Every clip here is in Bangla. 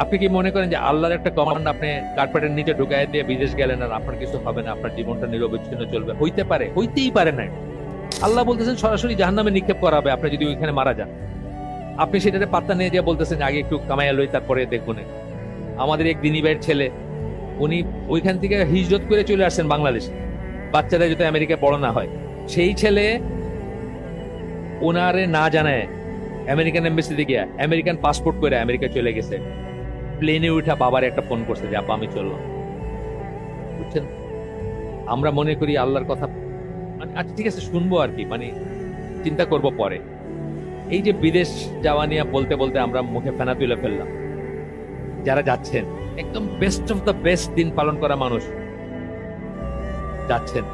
আপনি কি মনে করেন যে আল্লাহর একটা কমান্ড আপনি কার্পেটের নিচে ঢুকাই দিয়ে বিদেশ গেলেন আর আপনার কিছু হবে না, আপনার জীবনটা নিরবচ্ছিন্ন চলবে? হইতে পারে, হইতেই পারে না। আল্লাহ বলতেছেন সরাসরি জাহান্নামে নিক্ষেপ করা হবে আপনি যদি ওইখানে মারা যান। আপনি সেটাতে পাত্তা নিয়ে যে বলতেছেন আগে একটু কামাইয়া লই তারপরে দেখবো না। আমাদের এক দিনী ভাইয়ের ছেলে, উনি ওইখান থেকে হিজরত করে চলে আসছেন বাংলাদেশে, বাচ্চারা যদি আমেরিকায় বড় না হয়। সেই ছেলে ওনারে না জানায় আমেরিকান এম্বাসিতে গিয়া আমেরিকান পাসপোর্ট করে আমেরিকা চলে গেছে। প্লেনে উঠা বাবার একটা ফোন করছে যে আব্বা আমি চললাম। বুঝছেন? আমরা মনে করি আল্লাহর কথা মানে আচ্ছা ঠিক আছে শুনবো আর কি, মানে চিন্তা করব পরে। এই যে বিদেশ যাওয়া নিয়ে বলতে বলতে আমরা মুখে ফেনা তুলে ফেললাম। যারা যাচ্ছেন একদম বেস্ট অফ দ্য বেস্ট দিন পালন করা মানুষ যাচ্ছেন।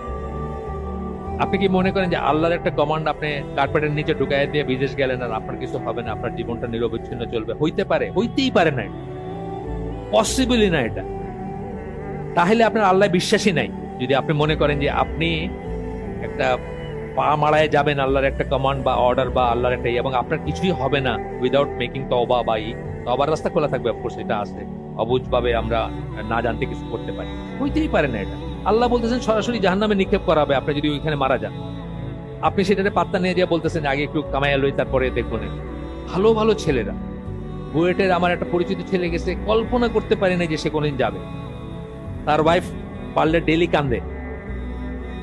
আপনি কি মনে করেন যে আল্লাহর একটা কমান্ড আপনি কার্পেটের নিচে ঢুকাই দিয়ে বিদেশ গেলেন আর আপনার কিছু হবে না, আপনার জীবনটা নিরবচ্ছিন্ন চলবে? হইতে পারে, হইতেই পারে না, পসিবলই না এটা। তাহলে আপনার আল্লাহ বিশ্বাসী নাই। যদি আপনি মনে করেন যে আপনি একটা পা মারায় যাবেন আল্লাহর একটা কমান্ড বা অর্ডার বা আল্লাহর একটা এবং আপনার কিছুই হবে না উইদাউট মেকিং তওবা বা তওবার রাস্তা খোলা থাকবে, অফকোর্স এটা আছে। অবুঝ ভাবে আমরা না জানতে কিছু করতে পারি, হইতেই পারে না এটা। আল্লাহ বলতেছেন সরাসরি জাহান্নামে নিক্ষেপ করা হবে আপনি যদি ওইখানে মারা যান। আপনি সেটাতে পাত্তা নিয়ে যে বলতেছেন আগে একটু কামাইয়া লই তারপরে দেখবো না। ভালো ভালো ছেলেরা, বুয়েটের আমার একটা পরিচিত ছেলে গেছে, কল্পনা করতে পারি না যে সে কোনদিন যাবে। তার ওয়াইফ পারলে ডেলি কান্দে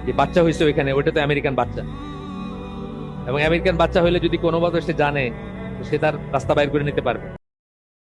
যে বাচ্চা হয়েছে ওইখানে, ওইটা তো আমেরিকান বাচ্চা, এবং আমেরিকান বাচ্চা হইলে যদি কোনোভাবে সে জানে তো সে তার রাস্তা বাইর করে নিতে পারবে।